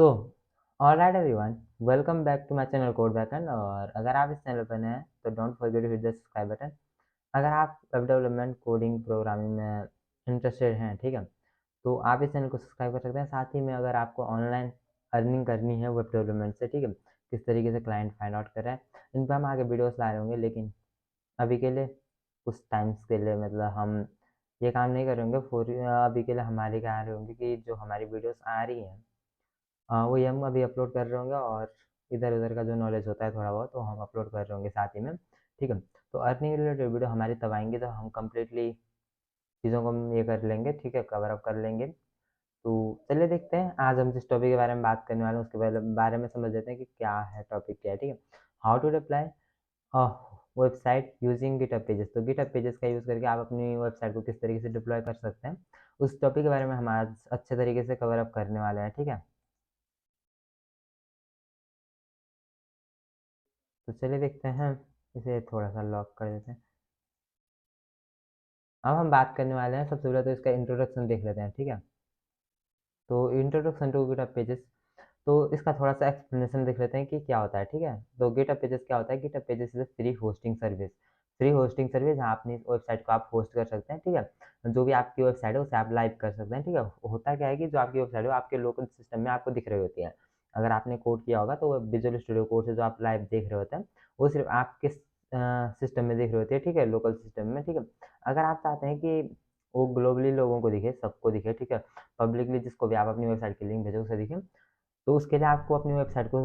So alright everyone, welcome back to my channel code backend. और अगर आप इस चैनल पर नए हैं तो don't forget to hit the subscribe button. अगर आप वेब डेवलपमेंट, कोडिंग, प्रोग्रामिंग में इंटरेस्टेड हैं, ठीक है, तो आप इस चैनल को सब्सक्राइब कर सकते हैं। साथ ही में अगर आपको ऑनलाइन अर्निंग करनी है वेब डेवलपमेंट से, ठीक है, किस तरीके से क्लाइंट फाइंड आउट कर रहे हैं, इन पर हम आगे वीडियोस ला रहे होंगे। लेकिन अभी के लिए कुछ टाइम्स के लिए मतलब हम ये काम नहीं करेंगे। अभी के लिए हमारे क्या आ रहे होंगे कि जो हमारी वीडियोस आ रही हैं, हाँ, वही हम अभी अपलोड कर रहे होंगे। और इधर उधर का जो नॉलेज होता है थोड़ा बहुत, तो हम अपलोड कर रहे होंगे साथ ही में, ठीक है। तो अर्निंग रिलेटेड वीडियो हमारी तब आएंगे जब हम कम्प्लीटली चीज़ों को हम ये कर लेंगे, ठीक है, कवर अप कर लेंगे। तो चलिए देखते हैं आज हम जिस टॉपिक के बारे में बात करने वाले हैं उसके बारे में समझ लेते हैं कि क्या है टॉपिक, क्या है, ठीक है। How to deploy website using GitHub pages. तो गिटहब पेजेस का यूज़ करके आप अपनी वेबसाइट को किस तरीके से डिप्लॉय कर सकते हैं, उस टॉपिक के बारे में हम आज अच्छे तरीके से कवर अप करने वाले हैं, ठीक है। तो चलिए देखते हैं, इसे थोड़ा सा लॉक कर देते हैं। अब हम बात करने वाले हैं, सबसे पहले तो इसका इंट्रोडक्शन देख लेते हैं, ठीक है। तो इंट्रोडक्शन टू गिटहब पेजेस, तो इसका थोड़ा सा एक्सप्लेनेशन देख लेते हैं कि क्या होता है, ठीक है। तो गिटहब पेजेस क्या होता है? GitHub pages is free hosting service. Free hosting service जहाँ अपनी वेबसाइट को आप होस्ट कर सकते हैं, ठीक है। जो भी आपकी वेबसाइट है उसे आप लाइव कर सकते हैं, ठीक है। होता क्या है कि जो आपकी वेबसाइट है वो आपके लोकल सिस्टम में आपको दिख रही होती है। अगर आपने कोड किया होगा तो विजुअल स्टूडियो कोड से जो आप लाइव देख रहे होते हैं वो सिर्फ आपके सिस्टम में दिख रही होती है, ठीक है, लोकल सिस्टम में, ठीक है। अगर आप चाहते हैं कि वो ग्लोबली लोगों को दिखे, सबको दिखे, ठीक है, पब्लिकली जिसको भी आप अपनी वेबसाइट की लिंक भेजो उसे दिखे, तो उसके लिए आपको अपनी वेबसाइट को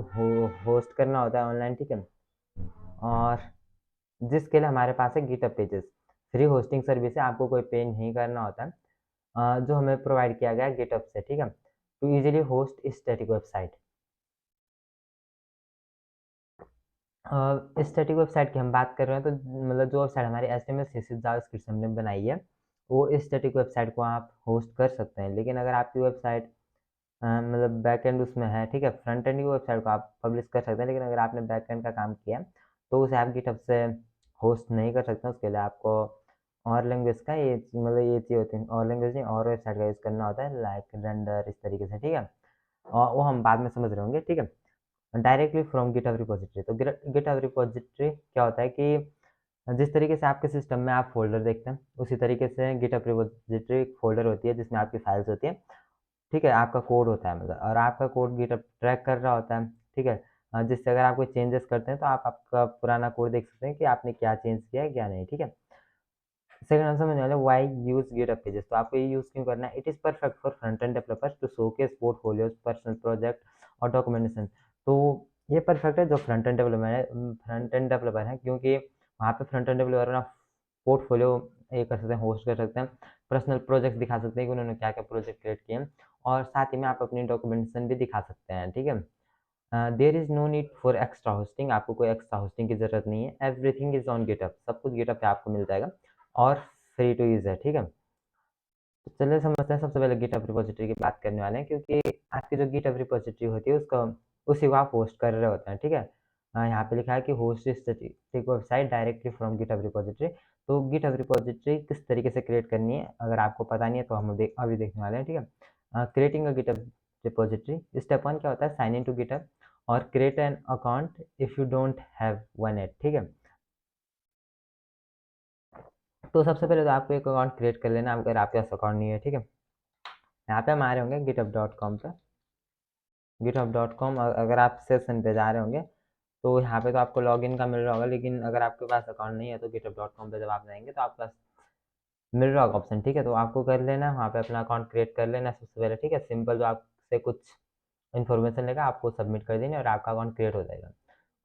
होस्ट करना होता है ऑनलाइन, ठीक है। और जिसके लिए हमारे पास है GitHub pages. Free hosting service है, आपको कोई पे नहीं करना होता है, जो हमें प्रोवाइड किया गया है गिटहब से, ठीक है, to easily host static website. Static website की हम बात कर रहे हैं तो मतलब जो वेबसाइट हमारी HTML CSS जावास्क्रिप्ट से हमने बनाई है वो स्टैटिक वेबसाइट को आप होस्ट कर सकते हैं। लेकिन अगर आपकी वेबसाइट मतलब बैक एंड उसमें है, ठीक है, फ्रंट एंड की वेबसाइट को आप पब्लिश कर सकते हैं। लेकिन अगर आपने बैक एंड का काम किया तो उसे आप गिटहब से होस्ट नहीं कर सकते। उसके लिए आपको और लैंग्वेज का ये मतलब ये चीज़ होती है, और लैंग्वेज नहीं और वेबसाइट का यूज़ करना होता है, लाइक रेंडर, इस तरीके से, ठीक है। और वो हम बाद में समझ रहे होंगे, ठीक है। Directly from GitHub repository. तो गिटहब रिपोजिटरी क्या होता है कि जिस तरीके से आपके सिस्टम में आप फोल्डर देखते हैं उसी तरीके से गिटहब रिपोजिटरी एक फोल्डर होती है जिसमें आपकी फाइल्स होती है, ठीक है, आपका कोड होता है मतलब, और आपका कोड गिटहब ट्रैक कर रहा होता है, ठीक है। जिससे अगर आप कोई चेंजेस करते हैं तो आप आपका पुराना कोड देख सकते हैं कि आपने क्या चेंज किया है क्या नहीं, ठीक है। सेकंड आंसर समझने वाले, व्हाई यूज गिटहब पेजेस। तो आपको ये यूज क्यों करना है? It is perfect for front end developers to showcase portfolios, personal project और डॉक्यूमेंटेशन। तो ये परफेक्ट है जो फ्रंट एंड डेवलपर है, क्योंकि वहाँ पे फ्रंट एंड डेवलपर अपना पोर्टफोलियो ये कर सकते हैं, होस्ट कर सकते हैं, पर्सनल प्रोजेक्ट दिखा सकते हैं कि उन्होंने क्या क्या प्रोजेक्ट क्रिएट किए हैं, और साथ ही में आप अपनी डॉक्यूमेंटेशन भी दिखा सकते हैं, ठीक है। There is no need for extra hosting. आपको कोई एक्स्ट्रा होस्टिंग की जरूरत नहीं है। Everything is on GitHub. सब कुछ गिटहब पे आपको मिल जाएगा और फ्री टू यूज है, ठीक है। तो चलिए समझते हैं, सबसे पहले गिटहब रिपोजिटरी की बात करने वाले हैं, क्योंकि आपकी जो गिटहब रिपोजिटरी होती है उसका उसी को आप होस्ट कर रहे होते हैं, ठीक है। यहाँ पे लिखा है कि host static website directly from GitHub repository. तो गिटहब रिपोजिटरी किस तरीके से क्रिएट करनी है अगर आपको पता नहीं है तो हम अभी देखने वाले हैं, ठीक है। Creating a GitHub repository, step 1 क्या होता है? साइन इन टू गिटहब और create an account if you don't have one yet, ठीक है। तो सबसे पहले तो आपको एक अकाउंट क्रिएट कर लेना अगर आपके पास अकाउंट नहीं है, ठीक है। यहाँ पे हम आ रहे होंगे github.com पे। github.com, अगर आप सेशन पे जा रहे होंगे तो यहाँ पे तो आपको लॉगिन का मिल रहा होगा, लेकिन अगर आपके पास अकाउंट नहीं है तो github.com पे जब आप जाएंगे तो आपके पास मिल रहा होगा ऑप्शन, ठीक है। तो आपको कर लेना है वहाँ पे अपना अकाउंट क्रिएट कर लेना सबसे पहले, ठीक है। सिंपल, जो आपसे कुछ इन्फॉर्मेशन लेगा आपको सबमिट कर देनी और आपका अकाउंट क्रिएट हो जाएगा।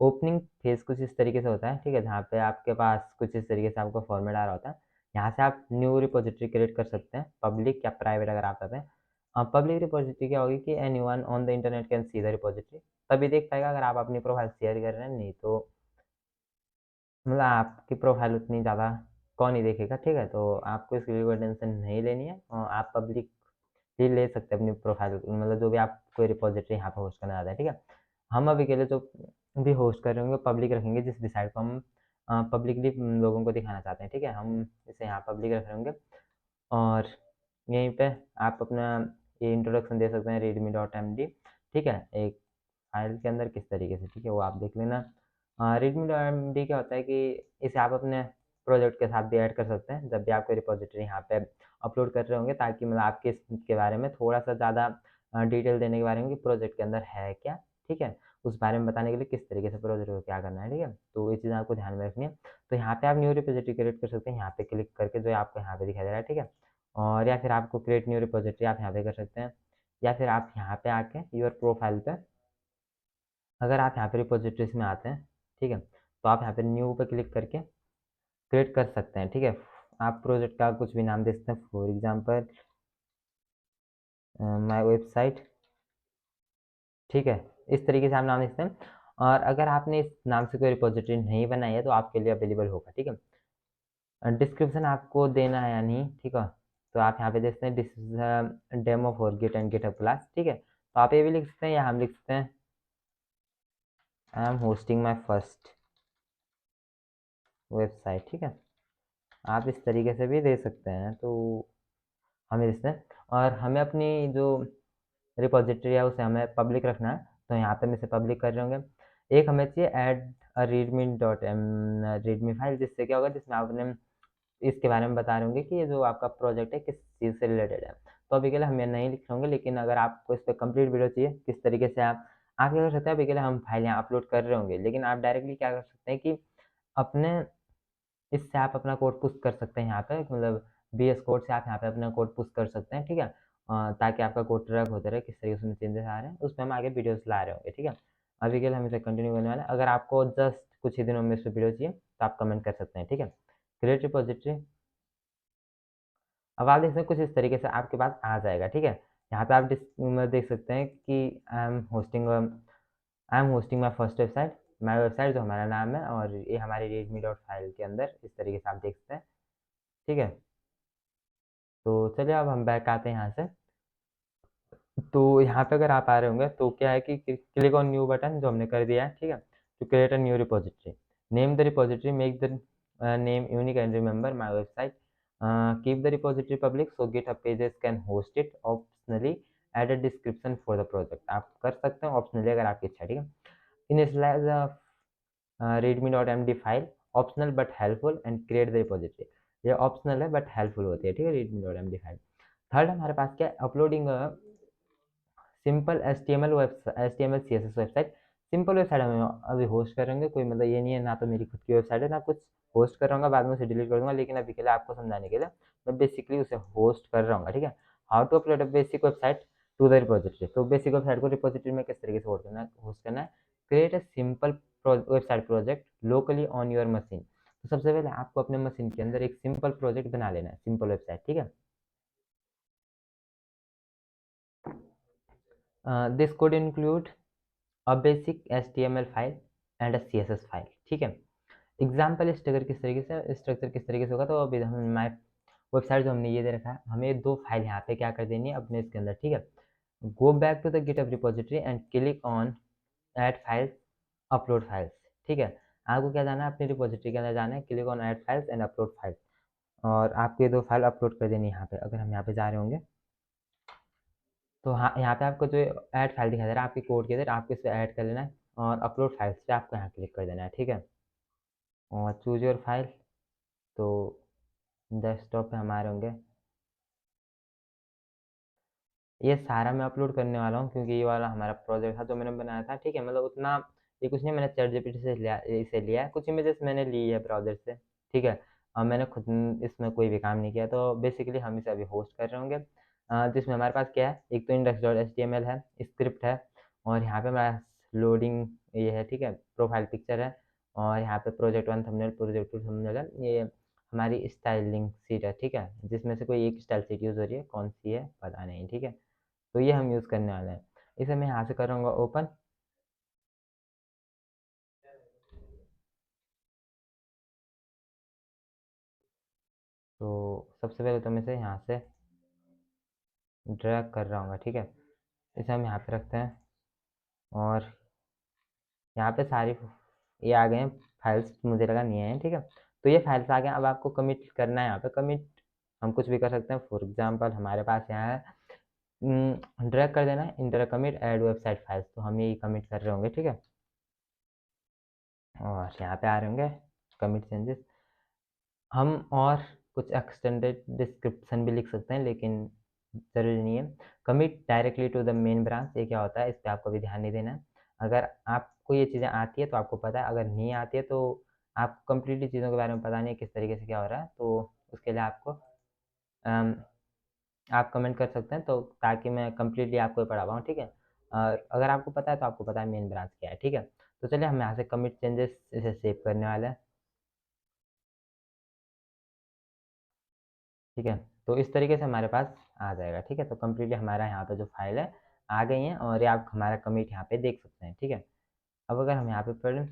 ओपनिंग फेज कुछ इस तरीके से होता है, ठीक है, जहाँ पे आपके पास कुछ इस तरीके से आपको फॉर्मेट आ रहा होता है। यहाँ से आप न्यू रिपोजिटरी क्रिएट कर सकते हैं, पब्लिक या प्राइवेट अगर आप चाहते हैं। पब्लिक रिपोजिटरी क्या होगी कि anyone on the internet can see the repository, तभी देख पाएगा अगर आप अपनी प्रोफाइल शेयर कर रहे हैं, नहीं तो मतलब आपकी प्रोफाइल उतनी ज़्यादा कौन ही देखेगा, ठीक है। तो आपको इसकी भी कोई टेंशन नहीं लेनी है, और आप पब्लिक ही ले सकते हैं अपनी प्रोफाइल, मतलब जो भी आप कोई रिपोजिटरी यहाँ पर होस्ट करना चाहते हैं, ठीक है। हम अभी के लिए जो भी होस्ट कर रहे होंगे पब्लिक रखेंगे, जिस भी साइट को हम पब्लिकली लोगों को दिखाना चाहते हैं, ठीक है, हम इसे यहाँ पब्लिक रख रहे होंगे। और यहीं पे आप अपना ये इंट्रोडक्शन दे सकते हैं readme.md। ठीक है, एक फाइल के अंदर किस तरीके से, ठीक है, वो आप देख लेना। रीडमी डॉट एमडी क्या होता है कि इसे आप अपने प्रोजेक्ट के साथ भी ऐड कर सकते हैं जब भी आपको रिपोजिटरी यहाँ पे अपलोड कर रहे होंगे, ताकि मतलब आपके इसके बारे में थोड़ा सा ज़्यादा डिटेल देने के बारे में कि प्रोजेक्ट के अंदर है क्या, ठीक है, उस बारे में बताने के लिए किस तरीके से प्रोजेक्ट को क्या करना है, ठीक है, तो ये चीज़ें आपको ध्यान में रखनी है। तो यहाँ पे आप न्यू रिपोजिटरी क्रिएट कर सकते हैं, यहाँ पे क्लिक करके जो आपको यहाँ पे दिखाई दे रहा है, ठीक है, और या फिर आपको क्रिएट न्यू रिपोजिटरी आप यहाँ पे कर सकते हैं, या फिर आप यहाँ पे आके योर प्रोफाइल पे, अगर आप यहाँ पे रिपोजिटरीज में आते हैं, ठीक है, तो आप यहाँ पे न्यू पे क्लिक करके क्रिएट कर सकते हैं, ठीक है, आप प्रोजेक्ट का कुछ भी नाम दे सकते हैं, फॉर एग्जांपल माय वेबसाइट, ठीक है, इस तरीके से आप नाम दे सकते हैं। और अगर आपने इस नाम से कोई रिपोजिटरी नहीं बनाई है तो आपके लिए अवेलेबल होगा, ठीक है, डिस्क्रिप्शन आपको देना है या नहीं, ठीक है, तो आप यहाँ पे देख सकते हैं this is demo for Git and GitHub class, ठीक है, तो आप ये भी लिख सकते हैं या हम लिख सकते हैं I am hosting my first website, ठीक है, आप इस तरीके से भी दे सकते हैं। तो हमें इससे, और हमें अपनी जो रिपोजिटरी है उसे हमें पब्लिक रखना है, तो यहाँ पे हम इसे पब्लिक कर रहे होंगे। एक हमें चाहिए add a readme dot M readme file, जिससे क्या होगा, जिसमें आपने इसके बारे में बता रहे होंगे कि ये जो आपका प्रोजेक्ट है किस चीज़ से रिलेटेड है। तो अभी के लिए हम ये नहीं लिख रहे होंगे, लेकिन अगर आपको इस पर कंप्लीट वीडियो चाहिए किस तरीके से आप क्या कर सकते हैं, अभी के लिए हम फाइल यहाँ अपलोड कर रहे होंगे, लेकिन आप डायरेक्टली क्या कर सकते हैं कि अपने इससे आप अपना कोड पुश कर सकते हैं यहाँ पे, मतलब बीएस कोड से आप यहाँ पे अपना कोड पुश कर सकते हैं, ठीक है, ताकि आपका कोड ट्रैक होते रहे किस तरीके से उसमें चेंजेस आ रहे हैं, उसमें हम आगे वीडियोस ला रहे होंगे, ठीक है। अभी के लिए हम इसे कंटिन्यू करने वाले हैं। अगर आपको जस्ट कुछ ही दिनों में इस पर वीडियो चाहिए तो आप कमेंट कर सकते हैं, ठीक है। क्रिएट रिपोजिटरी, अब आप देख सकते हैं कुछ इस तरीके से आपके पास आ जाएगा, ठीक है। यहाँ पे आप देख सकते हैं कि I am hosting my first website, my website जो हमारा नाम है, और ये हमारी रेडमी डॉट फाइल के अंदर इस तरीके से आप देख सकते हैं, ठीक है। तो चलिए अब हम बैक आते हैं यहाँ से। तो यहाँ पे अगर आप आ रहे होंगे तो क्या है कि क्लिक ऑन न्यू बटन जो हमने कर दिया है, ठीक है, to create a new repository, name the repository, make the name unique and remember my website, keep the repository public so GitHub Pages can host it, optionally add a description for the project, आप कर सकते हैं optionally अगर आपकी इच्छा, ठीक है। Initialize readme.md file, optional but helpful, and create the repository, ये ऑप्शनल है बट हेल्पफुल होती है, ठीक है, readme.md फाइल। थर्ड हमारे पास क्या है, uploading simple HTML CSS website, simple website हम अभी होस्ट करेंगे, कोई मतलब ये नहीं है ना तो मेरी खुद की वेबसाइट है ना कुछ, होस्ट कर रहा हूँ, बाद में उसे डिलीट कर दूंगा, लेकिन अभी के लिए आपको समझाने के लिए मैं बेसिकली उसे होस्ट कर रहा हूँ, ठीक है। How to upload a basic website to the repository, तो बेसिक वेबसाइट को रिपोजिटरी में किस तरीके से होस्ट करना है, create a simple website project locally on your machine, तो सबसे पहले आपको अपने मशीन के अंदर एक सिंपल प्रोजेक्ट बना लेना है, सिंपल वेबसाइट, ठीक है। This code include a basic HTML file and a CSS file, ठीक है। एग्जाम्पल स्ट्रक्चर किस तरीके से होगा, तो अभी हम हमारे वेबसाइट जो हमने ये दे रखा है, हमें दो फाइल यहाँ पे क्या कर देनी है अपने इसके अंदर, ठीक है। Go back to the GitHub repository and click on add files, upload files, ठीक है। आपको क्या जाना है, अपनी रिपोजिटरी के अंदर जाना है, click on add files and upload files, और आपको ये दो फाइल अपलोड कर देनी है यहाँ पे। अगर हम यहाँ पे जा रहे होंगे तो हाँ, यहाँ पे आपको जो ऐड फाइल दिखाई दे रहा है आपके कोड के अंदर, आपको इसे ऐड कर लेना है, और अपलोड फाइल्स पे आपको यहाँ क्लिक कर देना है, ठीक है, और चूज योर फाइल, तो डेस्कटॉप पे हमारे होंगे, ये सारा मैं अपलोड करने वाला हूँ क्योंकि ये वाला हमारा प्रोजेक्ट था जो मैंने बनाया था, ठीक है, मतलब उतना ये कुछ नहीं, मैंने चैट जीपीटी से लिया, इसे लिया है, कुछ इमेजेस मैंने ली है ब्राउजर से, ठीक है, और मैंने खुद इसमें कोई भी काम नहीं किया, तो बेसिकली हम इसे अभी होस्ट कर रहे होंगे, जिसमें हमारे पास क्या है, एक तो इंडेक्स डॉट HTML है, स्क्रिप्ट है, और यहाँ पे हमारा लोडिंग ये है, ठीक है, प्रोफाइल पिक्चर है, और यहाँ पे प्रोजेक्ट 1 थंबनेल, प्रोजेक्ट 2 थंबनेल है, ये हमारी स्टाइलिंग सीट है, ठीक है, जिसमें से कोई एक स्टाइल सीट यूज़ हो रही है, कौन सी है पता नहीं, ठीक है, तो ये हम यूज़ करने वाले हैं। इसे मैं यहाँ से करूँगा ओपन, तो सबसे पहले तो मैं इसे यहाँ से ड्रैग कर रहा हूँ, ठीक है, इसे हम यहाँ पे रखते हैं, और यहाँ पे सारी ये आ गए हैं फाइल्स, मुझे लगा नहीं आए हैं, ठीक है, तो ये फाइल्स आ गए। अब आपको कमिट करना है, यहाँ पे कमिट हम कुछ भी कर सकते हैं, फॉर एग्जाम्पल हमारे पास यहाँ है ड्रैग कर देना है inter commit add website files, तो हम यही कमिट कर रहे होंगे, ठीक है। और यहाँ पे आ रहे होंगे कमिट चेंजेस। हम और कुछ एक्सटेंडेड डिस्क्रिप्शन भी लिख सकते हैं, लेकिन ज़रूरी नहीं है। Commit directly to the main branch, ये क्या होता है, इस पर आपको भी ध्यान नहीं देना है। अगर आपको ये चीज़ें आती है तो आपको पता है, अगर नहीं आती है तो आपको कंप्लीटली चीज़ों के बारे में पता नहीं है किस तरीके से क्या हो रहा है, तो उसके लिए आपको अम, आप कमेंट कर सकते हैं, तो ताकि मैं कंप्लीटली आपको पढ़ा पाऊँ, ठीक है। और अगर आपको पता है तो आपको पता है मेन ब्रांच क्या है, ठीक है। तो चलिए हम यहाँ से कमिट चेंजेस इसे सेव करने वाले हैं, ठीक है। तो इस तरीके से हमारे पास आ जाएगा, ठीक है। तो कम्प्लीटली हमारा यहाँ पे जो फाइल है आ गई हैं, और ये आप हमारा कमिट यहाँ पे देख सकते हैं, ठीक है। अब अगर हम यहाँ पे पढ़ें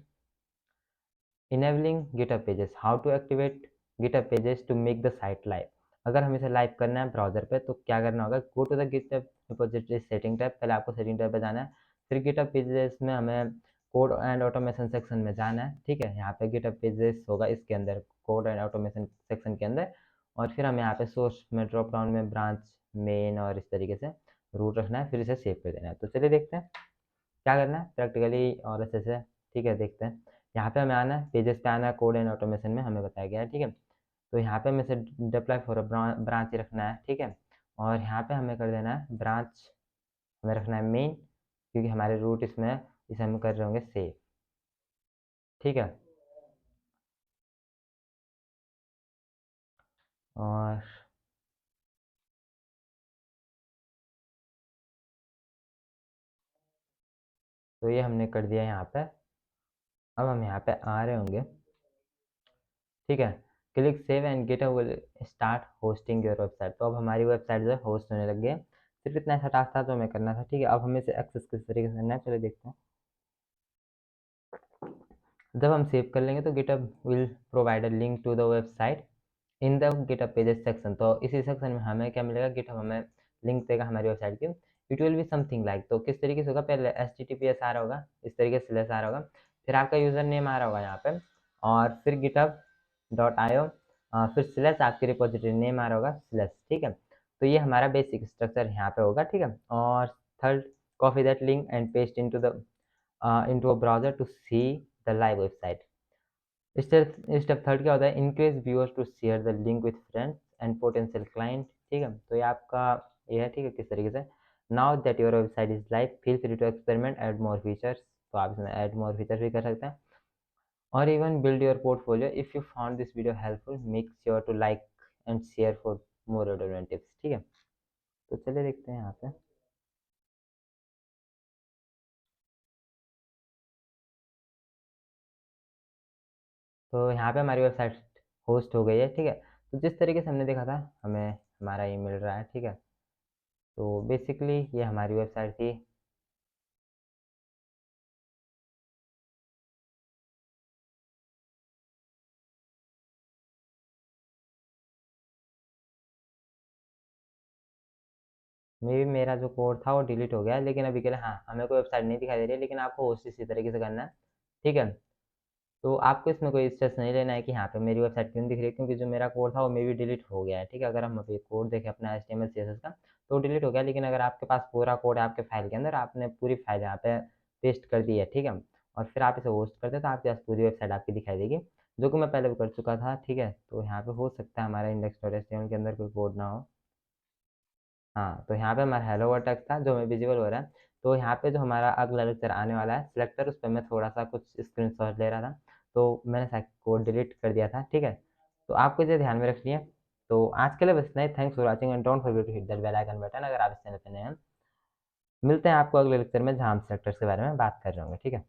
enabling GitHub Pages, how to activate GitHub Pages to make the site live. अगर हमें इसे लाइव करना है ब्राउजर पे तो क्या करना होगा, go to the GitHub repository setting tab, पहले आपको सेटिंग टैब पे जाना है, फिर गिटहब पेजेस में हमें कोड एंड ऑटोमेशन सेक्शन में जाना है, ठीक है। यहाँ पे गिटहब पेजेस होगा इसके अंदर, कोड एंड ऑटोमेशन सेक्शन के अंदर, और फिर हमें यहाँ पे सोर्स में ड्रॉप डाउन में ब्रांच मेन और इस तरीके से रूट रखना है, फिर इसे सेव कर देना है। तो चलिए देखते हैं क्या करना है प्रैक्टिकली और अच्छे से, ठीक है। देखते हैं, यहाँ पे हमें आना है, पेजेस पे आना है, कोड एंड ऑटोमेशन में हमें बताया गया है, ठीक है। तो यहाँ पे हमें से डिप्लॉय फॉर ब्रांच ही रखना है, ठीक है। और यहाँ पे हमें कर देना है ब्रांच, हमें रखना है मेन, क्योंकि हमारे रूट इसमें है, इसे हम कर रहे होंगे सेव, ठीक है। और तो ये हमने कर दिया यहाँ पे। अब हम यहाँ पे आ रहे होंगे, ठीक है। Click save and GitHub will start hosting your website. तो अब हमारी वेबसाइट जो है होस्ट होने लग गई है। सिर्फ इतना ऐसा टास्क था जो हमें करना था, ठीक है। अब हमें इसे एक्सेस किस तरीके से करना है, चलिए देखते हैं। जब हम सेव कर लेंगे तो GitHub will provide a link to the website in the GitHub Pages section. तो इसी सेक्शन में हमें क्या मिलेगा, गिटहब हमें लिंक देगा हमारी वेबसाइट की। It will be something like, तो किस तरीके से होगा, पहले HTTPS आ रहा होगा, इस तरीके से स्लैश आ रहा होगा, फिर आपका यूज़र नेम आ रहा होगा यहाँ पे, और फिर गिटहब डॉट आयो, फिर स्लैश आपकी रिपोजिटरी नेम आ रहा होगा स्लैश, ठीक है। तो ये हमारा बेसिक स्ट्रक्चर यहाँ पे होगा, ठीक है। और third, copy that link and paste into a browser to see the live website. Step third क्या होता है, encourage viewers to share the link with friends and potential client, ठीक है। तो ये आपका ये है, ठीक है, किस तरीके से। Now that your website is live feel free to experiment add more features, तो आप इसमें ऐड मोर फीचर भी कर सकते हैं, और even build your portfolio. If you found this video helpful, make sure to like and share for more relevant tips, ठीक है। तो चलिए देखते हैं यहाँ पे। तो यहाँ पे हमारी वेबसाइट होस्ट हो गई है, ठीक है। तो जिस तरीके से हमने देखा था हमें हमारा ये मिल रहा है, ठीक है। तो बेसिकली ये हमारी वेबसाइट थी। मे भी मेरा जो कोड था वो डिलीट हो गया, लेकिन अभी के लिए हाँ हमें कोई वेबसाइट नहीं दिखाई दे रही है, लेकिन आपको होस्ट इसी तरीके से करना है, ठीक है। तो आपको इसमें कोई स्ट्रेस नहीं लेना है कि यहाँ पे मेरी वेबसाइट क्यों दिख रही है, क्योंकि जो मेरा कोड था वो मे भी डिलीट हो गया है, ठीक है। अगर हम अभी कोड देखें अपना HTML CSS का तो डिलीट हो गया, लेकिन अगर आपके पास पूरा कोड है आपके फाइल के अंदर, आपने पूरी फाइल यहाँ पे पेस्ट कर दी है, ठीक है, और फिर आप इसे होस्ट करते हैं तो आपके पास पूरी वेबसाइट आपकी दिखाई देगी, जो कि मैं पहले भी कर चुका था, ठीक है। तो यहाँ पे हो सकता है हमारा index.html के अंदर कोई कोड ना हो। हाँ, तो यहाँ पे हमारा हेलो वर्ड टेक्स्ट था जो हमें विजिबल हो रहा है। तो यहाँ पे जो हमारा अगला लेक्चर आने वाला है सिलेक्टर, उस पर मैं थोड़ा सा कुछ स्क्रीनशॉट ले रहा था, तो मैंने शायद कोड डिलीट कर दिया था, ठीक है। तो आपको इसे ध्यान में रखिए। तो आज के लिए बस इतना ही। Thanks for watching and don't forget to hit that bell icon button अगर आप इस चैनल पर नए हैं। मिलते हैं आपको अगले लेक्चर में जहाँ हम सेलेक्टर्स के बारे में बात कर रहे होंगे, ठीक है।